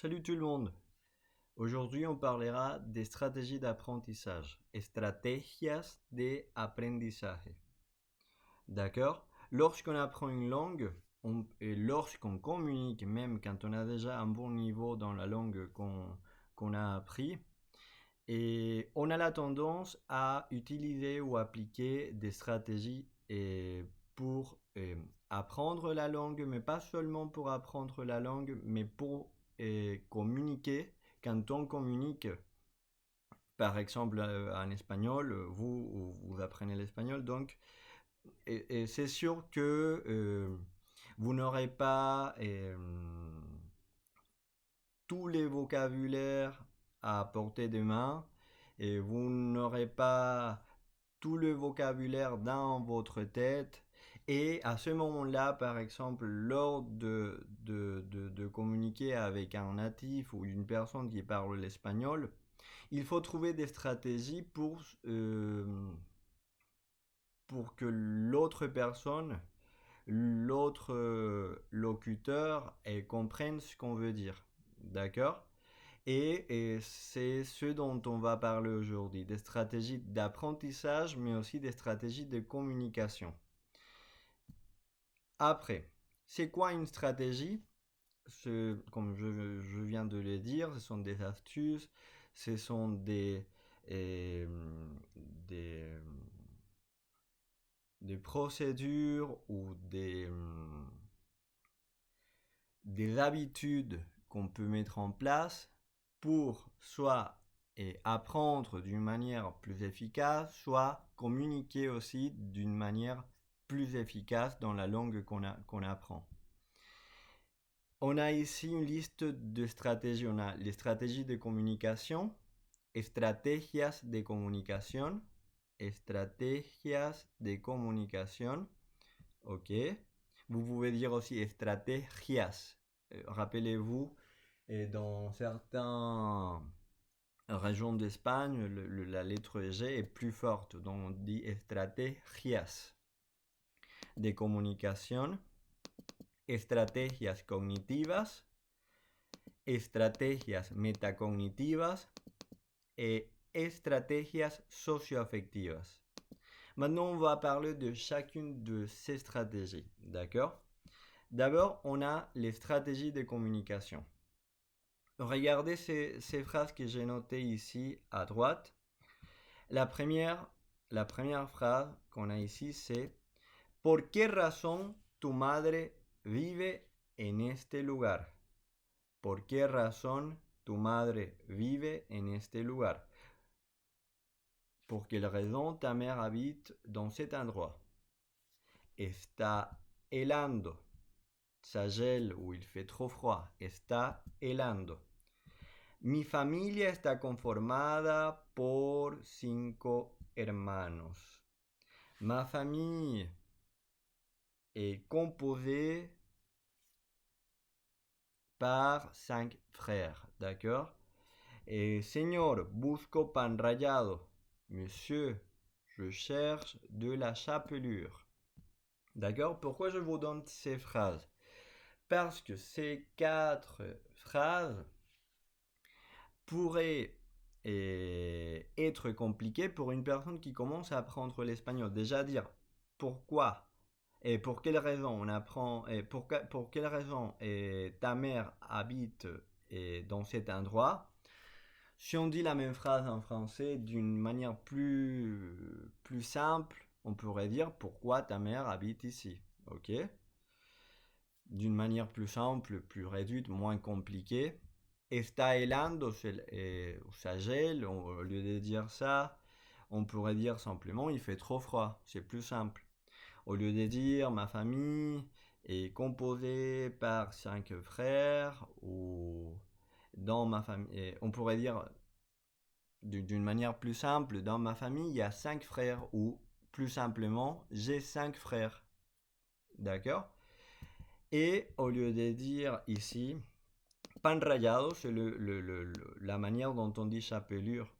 Salut tout le monde. Aujourd'hui, on parlera des stratégies d'apprentissage, estrategias de aprendizaje. D'accord? Lorsqu'on apprend une langue, et lorsqu'on communique, même quand on a déjà un bon niveau dans la langue qu'on a appris, et on a la tendance à utiliser ou appliquer des stratégies pour apprendre la langue, mais pas seulement pour apprendre la langue, mais pour communiquer. Quand on communique, par exemple en espagnol, vous apprenez l'espagnol, donc et c'est sûr que vous n'aurez pas tous les vocabulaires à portée de main et vous n'aurez pas tout le vocabulaire dans votre tête. Et à ce moment-là, par exemple, lors de communiquer avec un natif ou une personne qui parle l'espagnol, il faut trouver des stratégies pour que l'autre personne, l'autre locuteur, comprenne ce qu'on veut dire. D'accord? Et c'est ce dont on va parler aujourd'hui, des stratégies d'apprentissage, mais aussi des stratégies de communication. Après, c'est quoi une stratégie? Comme je viens de le dire, ce sont des astuces, ce sont des, des procédures ou des habitudes qu'on peut mettre en place pour soit apprendre d'une manière plus efficace, soit communiquer aussi d'une manière plus efficace dans la langue qu'on apprend. On a ici une liste de stratégies. On a les stratégies de communication, estrategias de comunicación, estrategias de comunicación. Ok. Vous pouvez dire aussi estrategias. Rappelez-vous, dans certaines régions d'Espagne, la lettre G est plus forte, donc on dit estrategias de comunicación, estrategias cognitivas, estrategias metacognitivas et estrategias socioafectivas. Maintenant, on va parler de chacune de ces stratégies, d'accord? D'abord, on a les stratégies de communication. Regardez ces phrases que j'ai notées ici à droite. La première phrase qu'on a ici, c'est ¿Por qué razón tu madre vive en este lugar? ¿Por qué razón tu madre vive en este lugar? Pour quelle raison ta mère habite dans cet endroit? Está helando. Ça gèle ou il fait trop froid. Está helando. Mi familia está conformada por 5 hermanos. Ma famille est composée par 5 frères. D'accord? Et Señor, busco pan rallado. Monsieur, je cherche de la chapelure. D'accord? Pourquoi je vous donne ces phrases? Parce que ces 4 phrases pourraient être compliquées pour une personne qui commence à apprendre l'espagnol. Déjà dire pourquoi et pour quelle raison on apprend et pour quelle raison ta mère habite dans cet endroit. Si on dit la même phrase en français d'une manière plus simple, on pourrait dire pourquoi ta mère habite ici. Ok? D'une manière plus simple, plus réduite, moins compliquée. Está helando, ça gèle. Au lieu de dire ça, on pourrait dire simplement il fait trop froid. C'est plus simple. Au lieu de dire ma famille est composée par 5 frères, ou dans ma famille, on pourrait dire d'une manière plus simple, dans ma famille il y a 5 frères, ou plus simplement j'ai 5 frères. D'accord? Et au lieu de dire ici pan rallado, c'est la manière dont on dit chapelure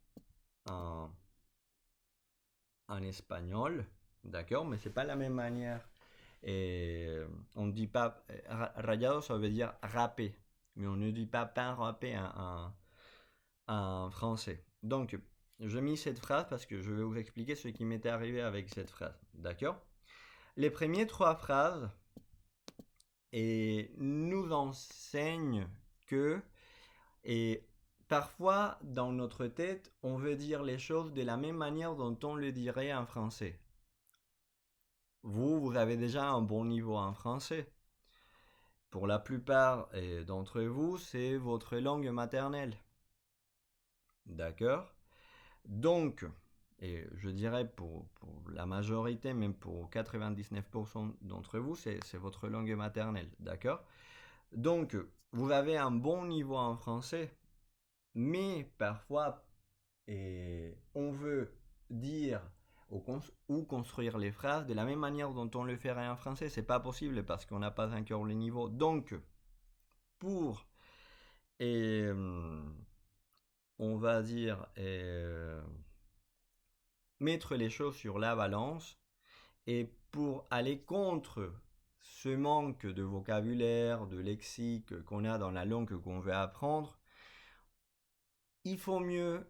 en espagnol, d'accord? Mais c'est pas la même manière. Et on dit pas rayado, ça veut dire râpé. mais on ne dit pas pain râpé en français. Donc, je mis cette phrase parce que je vais vous expliquer ce qui m'est arrivé avec cette phrase. D'accord? Les premières trois phrases nous enseignent que, et parfois dans notre tête, on veut dire les choses de la même manière dont on le dirait en français. Vous avez déjà un bon niveau en français. Pour la plupart d'entre vous, c'est votre langue maternelle. D'accord? Donc, et je dirais pour la majorité, même pour 99% d'entre vous, c'est votre langue maternelle. D'accord? Donc, vous avez un bon niveau en français, mais parfois, on veut dire ou construire les phrases de la même manière dont on le ferait en français. C'est pas possible parce qu'on n'a pas encore le niveau. Donc, pour on va dire mettre les choses sur la balance et pour aller contre ce manque de vocabulaire, de lexique qu'on a dans la langue qu'on veut apprendre, il vaut mieux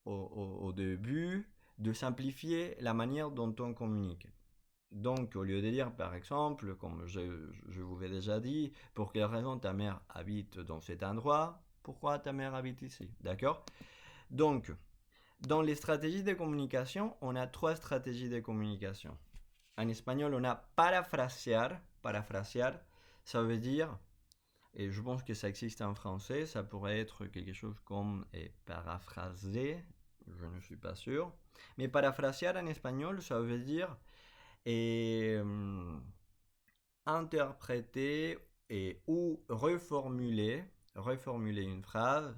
au début de simplifier la manière dont on communique. Donc, au lieu de dire, par exemple, comme je vous ai déjà dit, pour quelle raison ta mère habite dans cet endroit, pourquoi ta mère habite ici, d'accord? Donc, dans les stratégies de communication, on a trois stratégies de communication. En espagnol, on a parafrasear. Parafrasear, ça veut dire, et je pense que ça existe en français, ça pourrait être quelque chose comme paraphraser, je ne suis pas sûr. Mais parafrasear en espagnol, ça veut dire interpréter ou reformuler une phrase,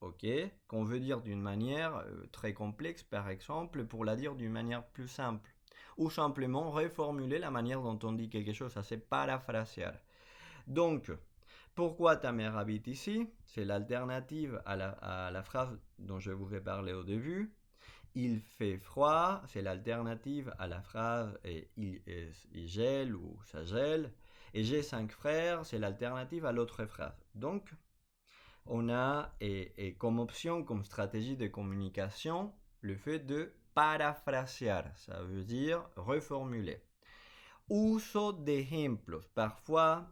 ok, qu'on veut dire d'une manière très complexe, par exemple, pour la dire d'une manière plus simple. Ou simplement reformuler la manière dont on dit quelque chose, ça c'est paraphrasier. Donc, pourquoi ta mère habite ici? C'est l'alternative à la phrase dont je vous ai parlé au début. Il fait froid, c'est l'alternative à la phrase il gèle ou ça gèle. Et j'ai 5 frères, c'est l'alternative à l'autre phrase. Donc, on a comme option, comme stratégie de communication, le fait de parafrasear, ça veut dire reformuler. Uso de ejemplos. Parfois,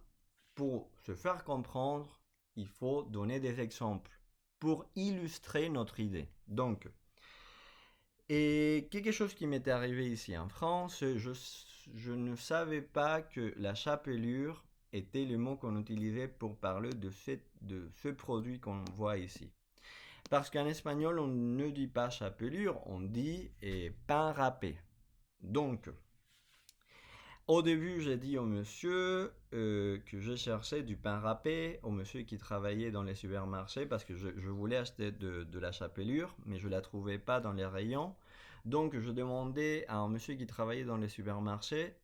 pour se faire comprendre, il faut donner des exemples pour illustrer notre idée. Donc, et quelque chose qui m'était arrivé ici en France, je ne savais pas que la chapelure était le mot qu'on utilisait pour parler de ce produit qu'on voit ici. Parce qu'en espagnol, on ne dit pas chapelure, on dit pain râpé. Donc, au début, j'ai dit au monsieur que je cherchais du pain râpé, au monsieur qui travaillait dans les supermarchés, parce que je voulais acheter de la chapelure, mais je ne la trouvais pas dans les rayons. Donc, je demandais à un monsieur qui travaillait dans les supermarchés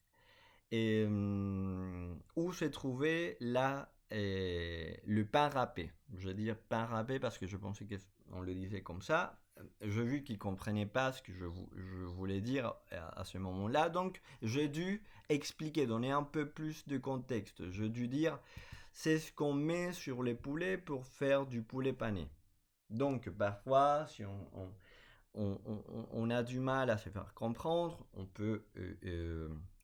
où se trouvait le pain râpé. Je veux dire pain râpé parce que je pensais qu'on le disait comme ça. J'ai vu qu'il ne comprenait pas ce que je voulais dire à ce moment-là. Donc, j'ai dû expliquer, donner un peu plus de contexte. J'ai dû dire, c'est ce qu'on met sur les poulets pour faire du poulet pané. Donc, parfois, si on a du mal à se faire comprendre, on peut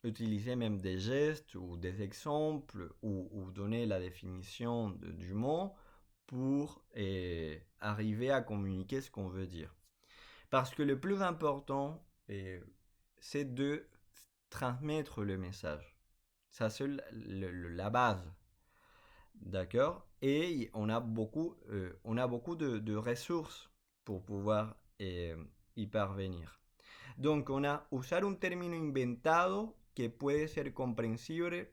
utiliser même des gestes ou des exemples ou donner la définition du mot pour arriver à communiquer ce qu'on veut dire. Parce que le plus important, c'est de transmettre le message. Ça, c'est la base. D'accord? Et on a beaucoup de ressources pour pouvoir y parvenir. Donc, on a usar un término inventado que puede ser comprensible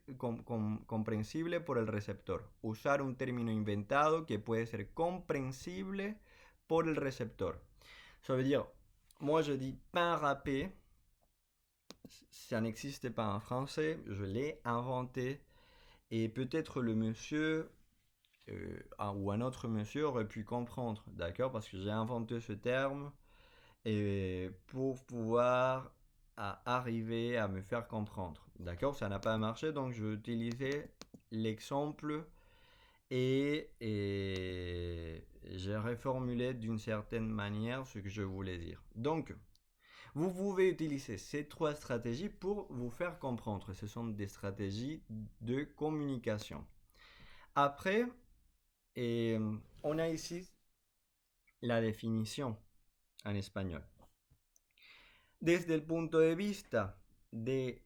por el receptor. Usar un término inventado que puede ser comprensible por el receptor. Ça veut dire, moi je dis pain râpé, ça n'existe pas en français, je l'ai inventé. Et peut-être le monsieur ou un autre monsieur aurait pu comprendre, d'accord? Parce que j'ai inventé ce terme et pour pouvoir arriver à me faire comprendre, d'accord? Ça n'a pas marché, donc j'ai utilisé l'exemple et j'ai reformulé d'une certaine manière ce que je voulais dire. Donc, vous pouvez utiliser ces trois stratégies pour vous faire comprendre. Ce sont des stratégies de communication. Après, on a ici la définition en espagnol. Desde el punto de vista de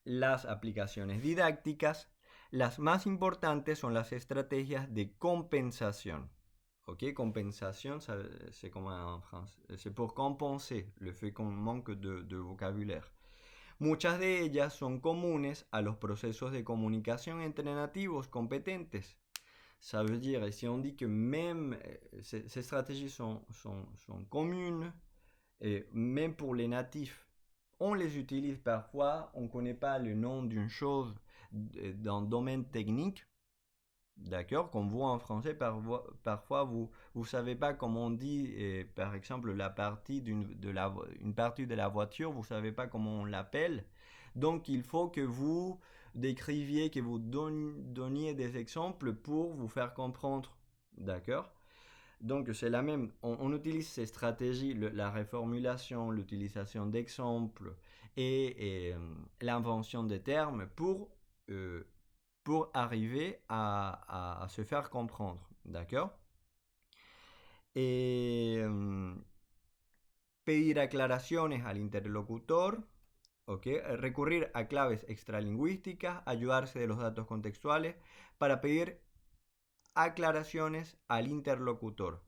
las aplicaciones didácticas, las más importantes son las estrategias de compensación. Ok, compensation, c'est comme en français. C'est pour compenser le fait qu'on manque de vocabulaire. Muchas de ellas son comunes a los procesos de comunicación entre nativos competentes. Ça veut dire, si on dit que même ces stratégies sont communes, et même pour les natifs, on les utilise parfois, on ne connaît pas le nom d'une chose dans le domaine technique, d'accord, comme vous en français, parfois vous ne savez pas comment on dit, par exemple, la partie une partie de la voiture, vous ne savez pas comment on l'appelle. Donc il faut que vous décriviez, que vous donniez des exemples pour vous faire comprendre, d'accord. Donc c'est la même, on utilise ces stratégies, la reformulation, l'utilisation d'exemples et l'invention des termes pour arriver à se faire comprendre, d'accord. Et pedir aclaraciones al interlocutor, ¿okay? Recurrir a claves extralingüísticas, ayudarse de los datos contextuales para pedir aclaraciones al interlocutor,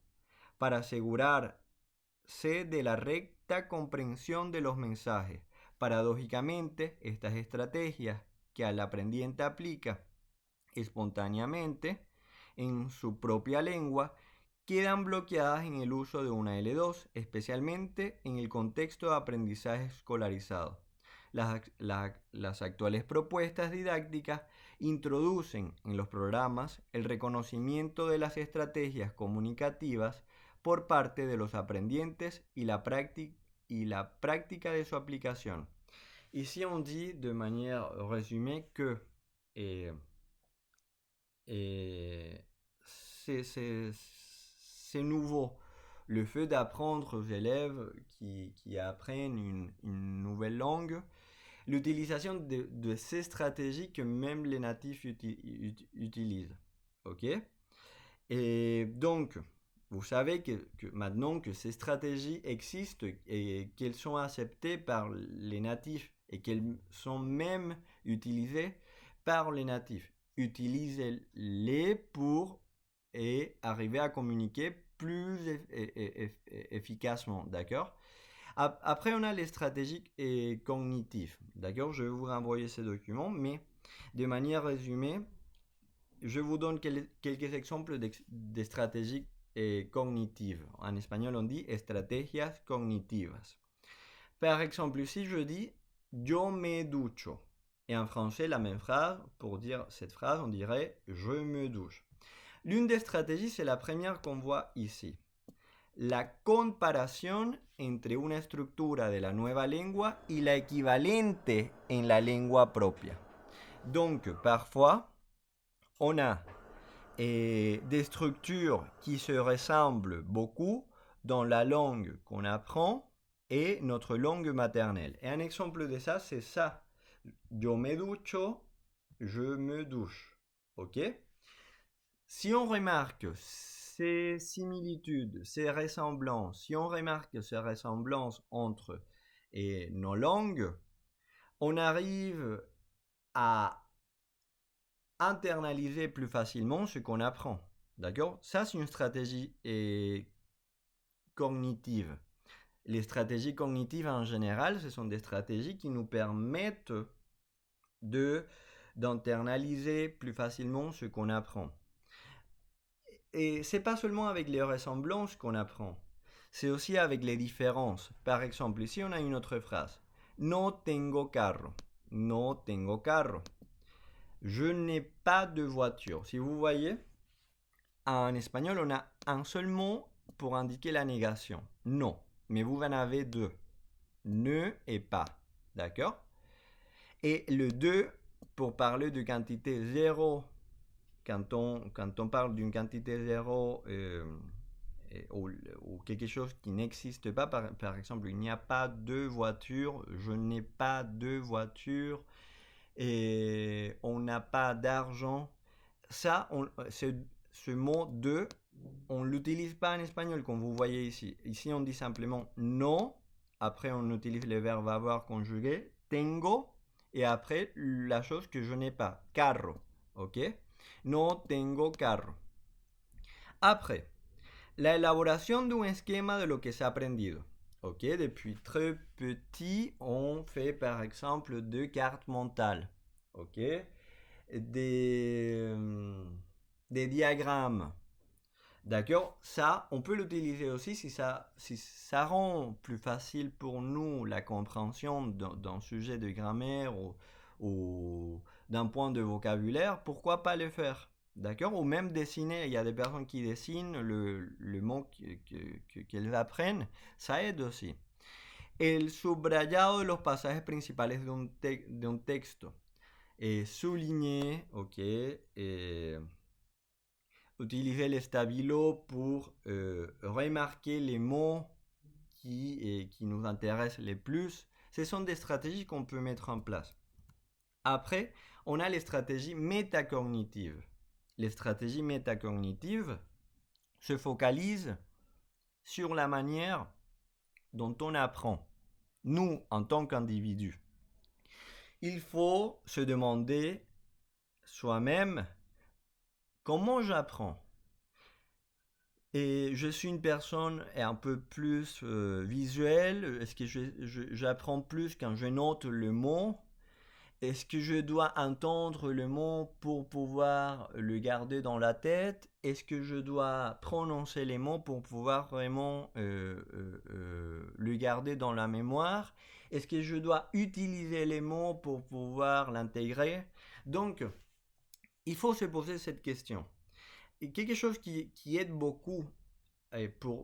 para asegurarse de la recta comprensión de los mensajes. Paradójicamente, estas estrategias que el aprendiente aplica espontáneamente en su propia lengua quedan bloqueadas en el uso de una L2, especialmente en el contexto de aprendizaje escolarizado. Las actuales propuestas didácticas introducen en los programas el reconocimiento de las estrategias comunicativas por parte de los aprendientes y la práctica de su aplicación. Ici, on dit de manière résumée que c'est nouveau. Le fait d'apprendre aux élèves qui apprennent une nouvelle langue, l'utilisation de ces stratégies que même les natifs utilisent. Ok? Et donc, vous savez que maintenant que ces stratégies existent et qu'elles sont acceptées par les natifs et qu'elles sont même utilisées par les natifs. Utilisez-les pour arriver à communiquer plus efficacement, d'accord? Après, on a les stratégies cognitives, d'accord? Je vais vous renvoyer ces documents, mais de manière résumée, je vous donne quelques exemples de stratégies cognitives. En espagnol, on dit estrategias cognitivas. Par exemple, ici, je dis yo me ducho. Et en français, la même phrase, pour dire cette phrase, on dirait je me douche. L'une des stratégies, c'est la première qu'on voit ici. La comparación entre una estructura de la nueva lengua y la equivalente en la lengua propia. Donc, parfois, on a des structures qui se ressemblent beaucoup dans la langue qu'on apprend et notre langue maternelle. Et un exemple de ça, c'est ça. Yo me ducho, je me douche. Ok? Si on remarque ces similitudes, ces ressemblances, si on remarque ces ressemblances entre nos langues, on arrive à internaliser plus facilement ce qu'on apprend. D'accord? Ça, c'est une stratégie cognitive. Les stratégies cognitives en général, ce sont des stratégies qui nous permettent d'internaliser plus facilement ce qu'on apprend. Et c'est pas seulement avec les ressemblances qu'on apprend, c'est aussi avec les différences. Par exemple, ici on a une autre phrase. No tengo carro. No tengo carro. Je n'ai pas de voiture. Si vous voyez, en espagnol, on a un seul mot pour indiquer la négation. Non. Mais vous en avez deux. Ne et pas. D'accord? Et le deux pour parler de quantité zéro, quand on parle d'une quantité zéro ou quelque chose qui n'existe pas, par exemple, il n'y a pas de voiture, je n'ai pas de voiture, et on n'a pas d'argent. Ça, ce mot de, on ne l'utilise pas en espagnol comme vous voyez ici. Ici, on dit simplement non. Après, on utilise le verbe avoir conjugué, tengo, et après, la chose que je n'ai pas, carro. ¿Ok? No tengo carro. Après, la élaboration d'un esquema de lo que s'est aprendido. Ok, depuis très petit, on fait par exemple deux cartes mentales. Ok, des, euh, des diagrammes. D'accord. Ça, on peut l'utiliser aussi si ça rend plus facile pour nous la compréhension d'un sujet de grammaire ou d'un point de vocabulaire. Pourquoi pas le faire? D'accord. Ou même dessiner. Il y a des personnes qui dessinent le mot qu'elles apprennent. Ça aide aussi. El subrayado de los pasajes principales de un texto. Et souligner, ok. Utiliser les stabilos pour remarquer les mots qui nous intéressent les plus. Ce sont des stratégies qu'on peut mettre en place. Après, on a les stratégies métacognitives. Les stratégies métacognitives se focalisent sur la manière dont on apprend. Nous, en tant qu'individus, il faut se demander soi-même comment j'apprends. Et je suis une personne un peu plus visuelle. Est-ce que j'apprends plus quand je note le mot? Est-ce que je dois entendre le mot pour pouvoir le garder dans la tête? Est-ce que je dois prononcer les mots pour pouvoir vraiment le garder dans la mémoire? Est-ce que je dois utiliser les mots pour pouvoir l'intégrer? Donc, il faut se poser cette question. Et quelque chose qui aide beaucoup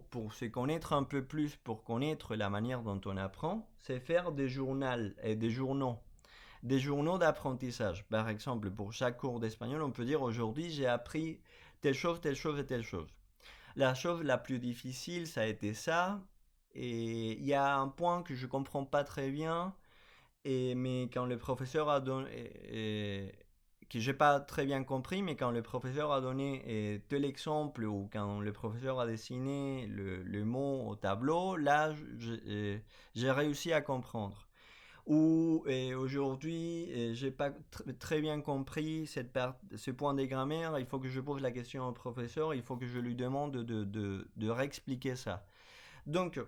pour se connaître un peu plus, pour connaître la manière dont on apprend, c'est faire des journaux. Des journaux d'apprentissage. Par exemple, pour chaque cours d'espagnol, on peut dire aujourd'hui j'ai appris telle chose, telle chose et telle chose. La chose la plus difficile, ça a été ça. Et il y a un point que je ne comprends pas très bien, mais quand le professeur a donné, que j'ai pas très bien compris, mais quand le professeur a donné tel exemple ou quand le professeur a dessiné le mot au tableau, là, j'ai réussi à comprendre. Ou aujourd'hui, j'ai pas très bien compris ce point de grammaire, il faut que je pose la question au professeur, il faut que je lui demande de réexpliquer ça. Donc,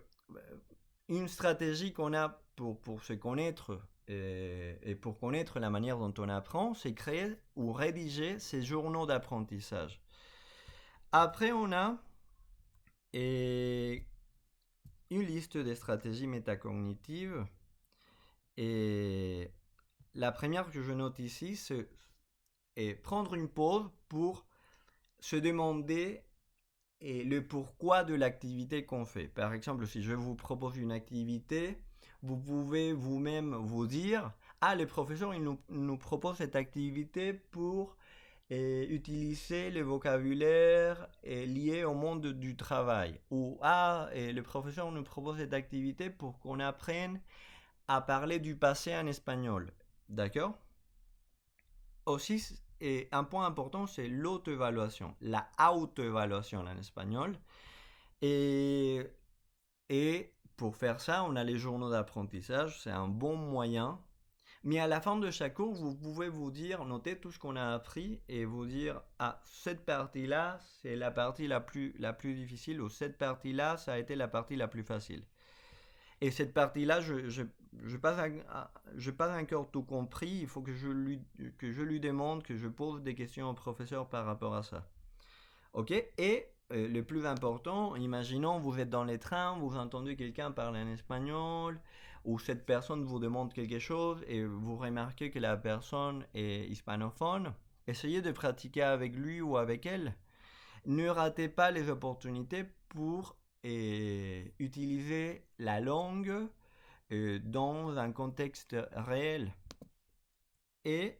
une stratégie qu'on a pour se connaître et pour connaître la manière dont on apprend, c'est créer ou rédiger ces journaux d'apprentissage. Après, on a et, une liste de stratégies métacognitives. Et la première que je note ici, c'est prendre une pause pour se demander le pourquoi de l'activité qu'on fait. Par exemple, si je vous propose une activité, vous pouvez vous-même vous dire, ah, le professeur, il nous propose cette activité pour utiliser le vocabulaire lié au monde du travail. Ou, ah, le professeur nous propose cette activité pour qu'on apprenne à parler du passé en espagnol. D'accord? Aussi, un point important, c'est l'auto-évaluation, la auto-évaluation en espagnol. Et, et pour faire ça, on a les journaux d'apprentissage, c'est un bon moyen. Mais à la fin de chaque cours, vous pouvez vous dire, noter tout ce qu'on a appris et vous dire, ah, cette partie-là, c'est la partie la plus difficile, ou cette partie-là, ça a été la partie la plus facile. Et cette partie-là, je pas encore tout compris. Il faut que je lui demande, que je pose des questions au professeur par rapport à ça. Ok? Et le plus important, imaginons vous êtes dans les trains, vous entendez quelqu'un parler en espagnol, ou cette personne vous demande quelque chose et vous remarquez que la personne est hispanophone. Essayez de pratiquer avec lui ou avec elle. Ne ratez pas les opportunités pour utiliser la langue dans un contexte réel. Et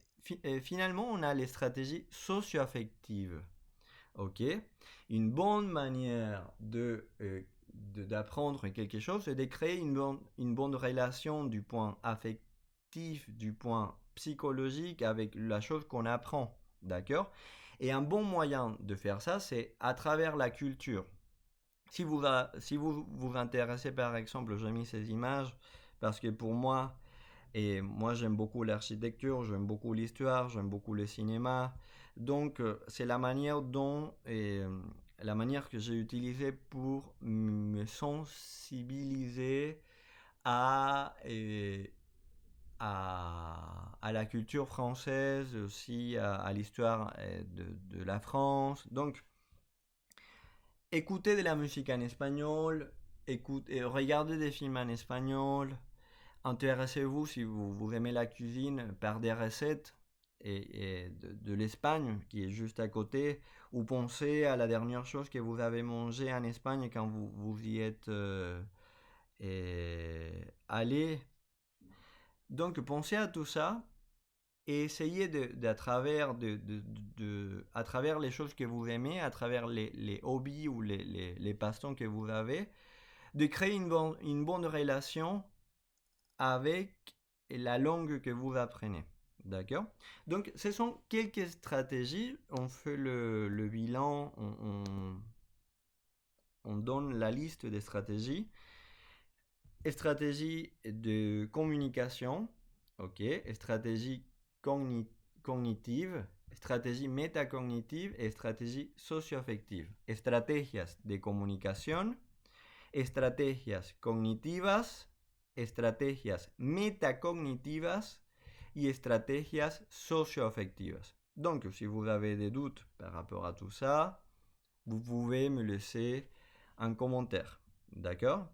finalement, on a les stratégies socio-affectives. Ok? Une bonne manière d'apprendre quelque chose, c'est de créer une bonne relation du point affectif, du point psychologique avec la chose qu'on apprend. D'accord? Et un bon moyen de faire ça, c'est à travers la culture. Si vous vous intéressez par exemple, j'ai mis ces images parce que pour moi, et moi j'aime beaucoup l'architecture, j'aime beaucoup l'histoire, j'aime beaucoup le cinéma. Donc c'est la manière que j'ai utilisée pour me sensibiliser à, à la culture française, aussi à l'histoire de la France. Donc écoutez de la musique en espagnol, regardez des films en espagnol, intéressez-vous si vous aimez la cuisine par des recettes de l'Espagne qui est juste à côté, ou pensez à la dernière chose que vous avez mangé en Espagne quand vous y êtes allé. Donc pensez à tout ça et essayez à travers les choses que vous aimez, à travers les hobbies ou les passe-temps que vous avez, de créer une bonne relation avec la langue que vous apprenez. D'accord? Donc, ce sont quelques stratégies. On fait le bilan, on donne la liste des stratégies. Stratégie de communication, ok. Stratégie cogni cognitive, stratégie métacognitive et stratégie socio-affective. Estrategias de comunicación, estrategias cognitivas, estrategias metacognitivas y estrategias socio-affectivas. Donc, si vous avez des doutes par rapport à tout ça, vous pouvez me laisser un commentaire. D'accord?